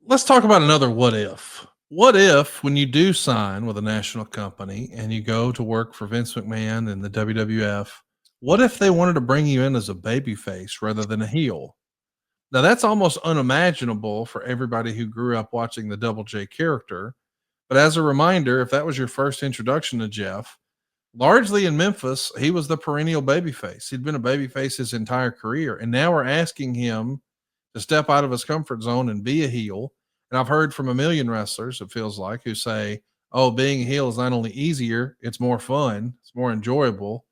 Let's talk about another what if. What if, when you do sign with a national company and you go to work for Vince McMahon and the WWF, what if they wanted to bring you in as a baby face rather than a heel? Now, that's almost unimaginable for everybody who grew up watching the Double J character. But as a reminder, if that was your first introduction to Jeff, largely in Memphis, he was the perennial babyface. He'd been a babyface his entire career. And now we're asking him to step out of his comfort zone and be a heel. And I've heard from a million wrestlers, it feels like, who say, oh, being a heel is not only easier, it's more fun, it's more enjoyable.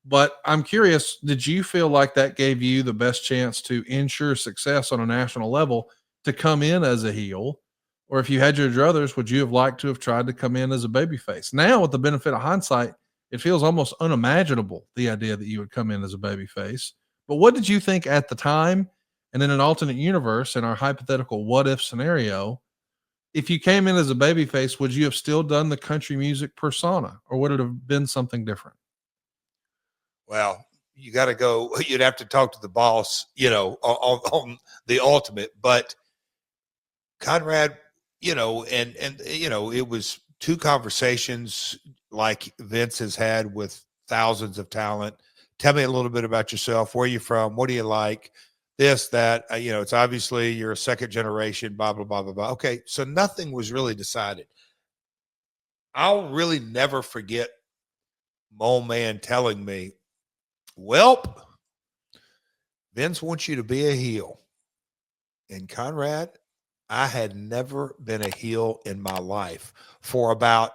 But I'm curious, did you feel like that gave you the best chance to ensure success on a national level to come in as a heel? Or if you had your druthers, would you have liked to have tried to come in as a babyface? Now, with the benefit of hindsight, it feels almost unimaginable, the idea that you would come in as a babyface. But what did you think at the time? And in an alternate universe, in our hypothetical what if scenario, if you came in as a babyface, would you have still done the country music persona or would it have been something different? Well, you got to go. You'd have to talk to the boss, on the ultimate. But Conrad, it was two conversations like Vince has had with thousands of talent. Tell me a little bit about yourself. Where are you from? What do you like? This, that, it's obviously you're a second generation, blah, blah, blah, blah, blah. Okay. So nothing was really decided. I'll really never forget Mo Man telling me, welp, Vince wants you to be a heel. And Conrad, I had never been a heel in my life. For about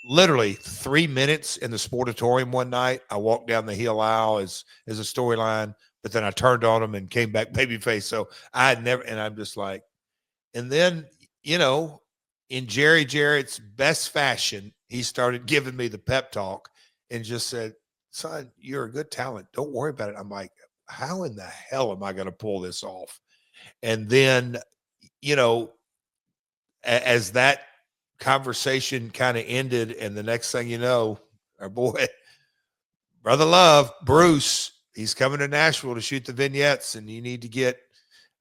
literally 3 minutes in the Sportatorium one night, I walked down the heel aisle as a storyline, but then I turned on him and came back babyface. So I had never, and I'm just like, and then, in Jarrett's best fashion, he started giving me the pep talk and just said, son, you're a good talent. Don't worry about it. I'm like, how in the hell am I going to pull this off? And then, as that conversation kind of ended, and the next thing you know, our boy, Brother Love, Bruce, he's coming to Nashville to shoot the vignettes, and you need to get,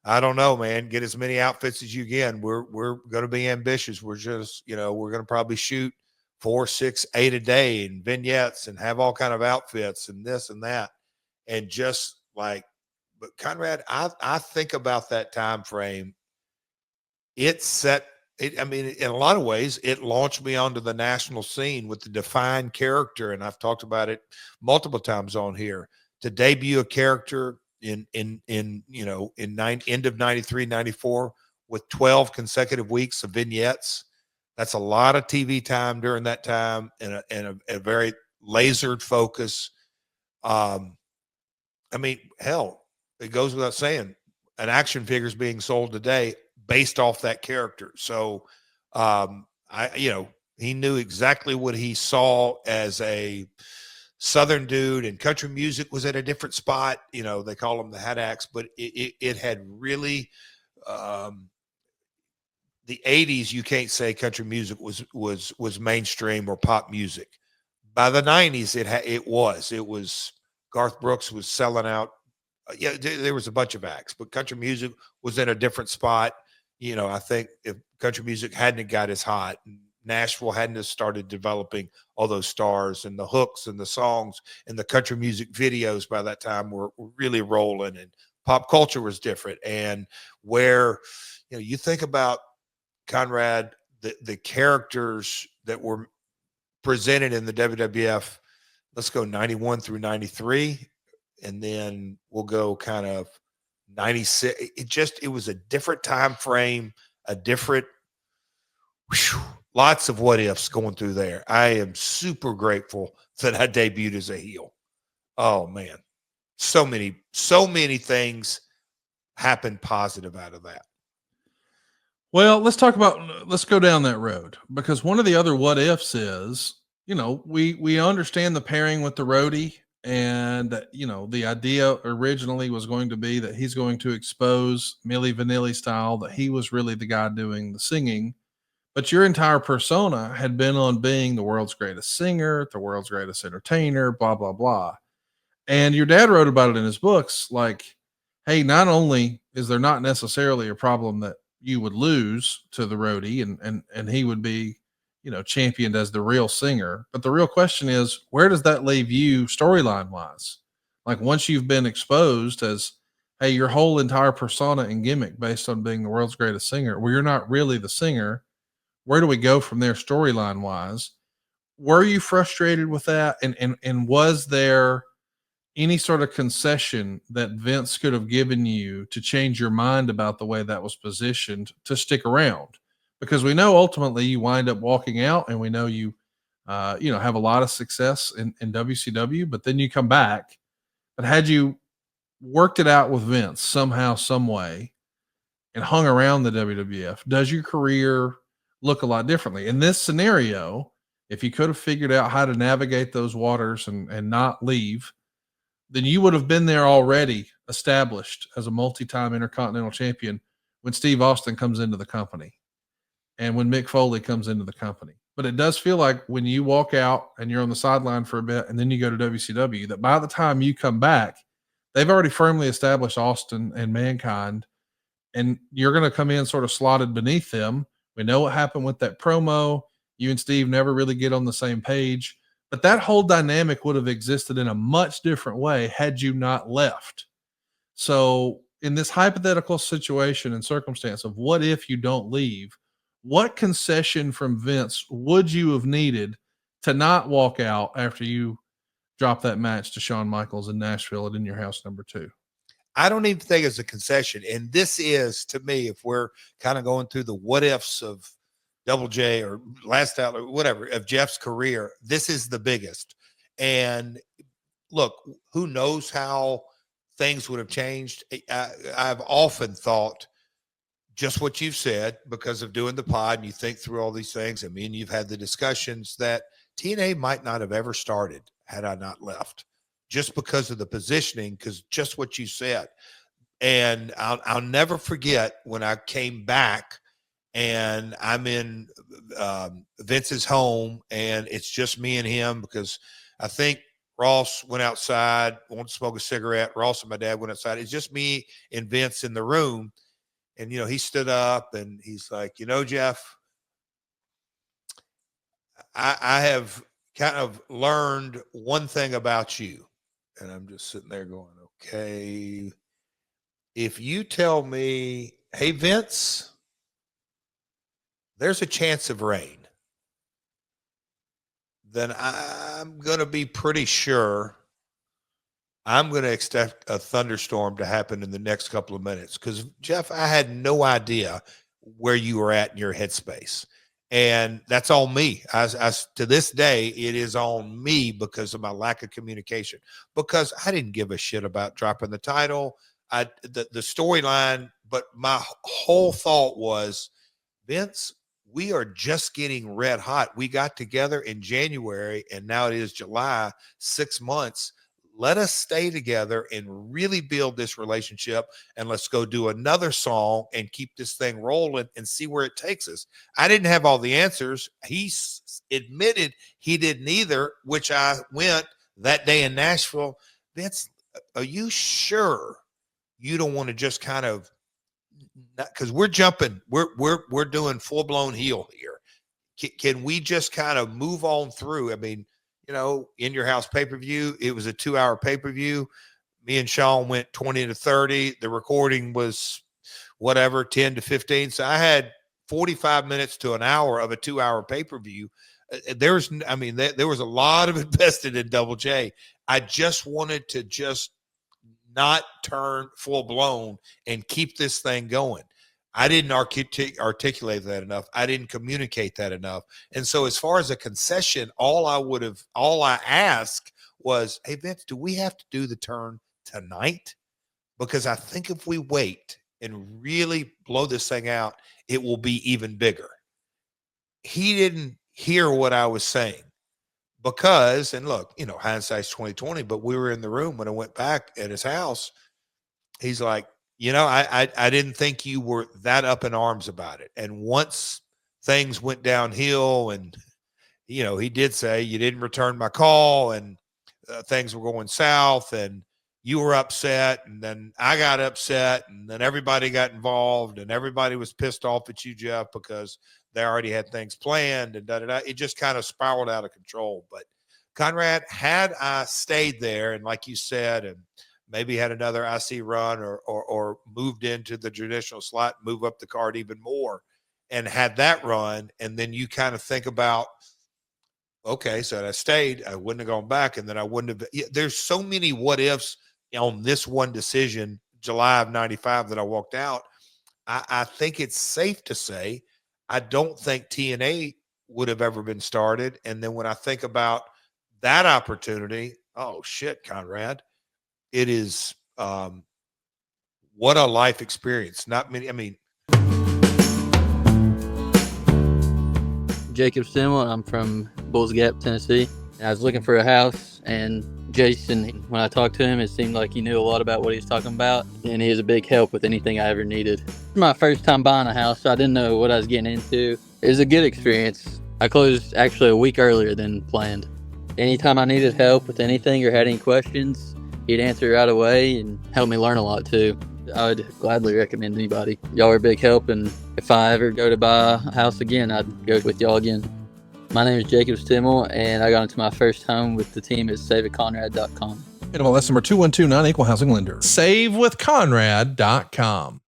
I don't know, man, get as many outfits as you can. We're going to be ambitious. We're just, we're going to probably shoot 4, 6, 8 a day and vignettes and have all kind of outfits and this and that. And just like, but Conrad, I think about that time frame. It set it. I mean, in a lot of ways, it launched me onto the national scene with the defined character. And I've talked about it multiple times on here. To debut a character in end of 93, 94 with 12 consecutive weeks of vignettes. That's a lot of TV time during that time and a very lasered focus. I mean, hell, it goes without saying, an action figure is being sold today based off that character. So, he knew exactly what he saw as a Southern dude, and country music was at a different spot. They call them the hat axe, but it had really, the 80s, you can't say country music was mainstream or pop music. By the 90s, it was Garth Brooks was selling out. Yeah, there was a bunch of acts, but country music was in a different spot. I think if country music hadn't got as hot, Nashville hadn't started developing all those stars and the hooks and the songs and the country music videos by that time were really rolling, and pop culture was different. And where, you think about Conrad, the characters that were presented in the WWF, let's go 91 through 93, and then we'll go kind of 96. It was a different time frame, a different, lots of what ifs going through there. I am super grateful that I debuted as a heel. Oh man, so many things happened positive out of that. Well, let's go down that road, because one of the other what ifs is, we understand the pairing with the roadie, and the idea originally was going to be that he's going to expose Milli Vanilli style, that he was really the guy doing the singing. But your entire persona had been on being the world's greatest singer, the world's greatest entertainer, blah, blah, blah. And your dad wrote about it in his books, like, hey, not only is there not necessarily a problem that you would lose to the roadie and he would be, championed as the real singer. But the real question is, where does that leave you storyline wise? Like once you've been exposed as, hey, your whole entire persona and gimmick based on being the world's greatest singer, well, you're not really the singer. Where do we go from there storyline wise? Were you frustrated with that? And was there any sort of concession that Vince could have given you to change your mind about the way that was positioned to stick around? Because we know ultimately you wind up walking out, and we know you, have a lot of success in WCW, but then you come back. But had you worked it out with Vince somehow, some way, and hung around the WWF, does your career look a lot differently? In this scenario, if you could have figured out how to navigate those waters and not leave, then you would have been there already established as a multi-time intercontinental champion when Steve Austin comes into the company and when Mick Foley comes into the company. But it does feel like when you walk out and you're on the sideline for a bit and then you go to WCW, that by the time you come back, they've already firmly established Austin and Mankind, and you're going to come in sort of slotted beneath them. We know what happened with that promo. You and Steve never really get on the same page. But that whole dynamic would have existed in a much different way had you not left. So, in this hypothetical situation and circumstance of what if you don't leave, what concession from Vince would you have needed to not walk out after you drop that match to Shawn Michaels in Nashville at In Your House #2? I don't even think it's a concession. And this is, to me, if we're kind of going through the what ifs of Double J or Last Out or whatever of Jeff's career, this is the biggest. And look, who knows how things would have changed. I've often thought just what you've said because of doing the pod, and you think through all these things. I mean, you've had the discussions that TNA might not have ever started had I not left, just because of the positioning, because just what you said. And I'll never forget when I came back and I'm in Vince's home, and it's just me and him, because I think Ross went outside, wanted to smoke a cigarette. Ross and my dad went outside. It's just me and Vince in the room. And, he stood up and he's like, Jeff, I have kind of learned one thing about you. And I'm just sitting there going, okay, if you tell me, hey, Vince, there's a chance of rain, then I'm going to be pretty sure I'm going to expect a thunderstorm to happen in the next couple of minutes. Because, Jeff, I had no idea where you were at in your headspace. And that's on me. To this day, it is on me because of my lack of communication. Because I didn't give a shit about dropping the title, the storyline. But my whole thought was, Vince, we are just getting red hot. We got together in January, and now it is July, 6 months. Let us stay together and really build this relationship, and let's go do another song and keep this thing rolling and see where it takes us. I didn't have all the answers. He admitted he didn't either, which I went that day in Nashville. Vince, are you sure you don't want to just kind of, because we're jumping, we're doing full-blown heel here. Can we just kind of move on through? I mean, In Your House pay-per-view, it was a 2-hour pay-per-view. Me and Sean went 20 to 30. The recording was 10 to 15. So I had 45 minutes to an hour of a 2-hour pay-per-view. There was a lot of invested in Double J. I just wanted to just not turn full-blown and keep this thing going. I didn't articulate that enough. I didn't communicate that enough. And so as far as a concession, all I asked was, hey, Vince, do we have to do the turn tonight? Because I think if we wait and really blow this thing out, it will be even bigger. He didn't hear what I was saying because, and look, hindsight's 20/20, but we were in the room when I went back at his house. He's like, I didn't think you were that up in arms about it. And once things went downhill and, he did say you didn't return my call and things were going south and, you were upset, and then I got upset, and then everybody got involved, and everybody was pissed off at you, Jeff, because they already had things planned, and da-da-da. It just kind of spiraled out of control. But Conrad, had I stayed there, and like you said, and maybe had another IC run or moved into the traditional slot, move up the card even more, and had that run, and then you kind of think about, okay, so I stayed, I wouldn't have gone back, and then I wouldn't have. There's so many what ifs on this one decision, July of 95, that I walked out. I think it's safe to say I don't think TNA would have ever been started. And then when I think about that opportunity, oh shit, Conrad, it is what a life experience. Not many, I mean, Jacob Silva. I'm from Bulls Gap, Tennessee. I was looking for a house, and Jason, when I talked to him, it seemed like he knew a lot about what he was talking about, and he was a big help with anything I ever needed. It was my first time buying a house, so I didn't know what I was getting into. It was a good experience. I closed actually a week earlier than planned. Anytime I needed help with anything or had any questions, he'd answer right away and help me learn a lot too. I would gladly recommend anybody. Y'all are a big help, and if I ever go to buy a house again, I'd go with y'all again. My name is Jacob Stimmel, and I got into my first home with the team at SaveItConrad.com. NMLS number 2129, Equal Housing Lender. SaveWithConrad.com.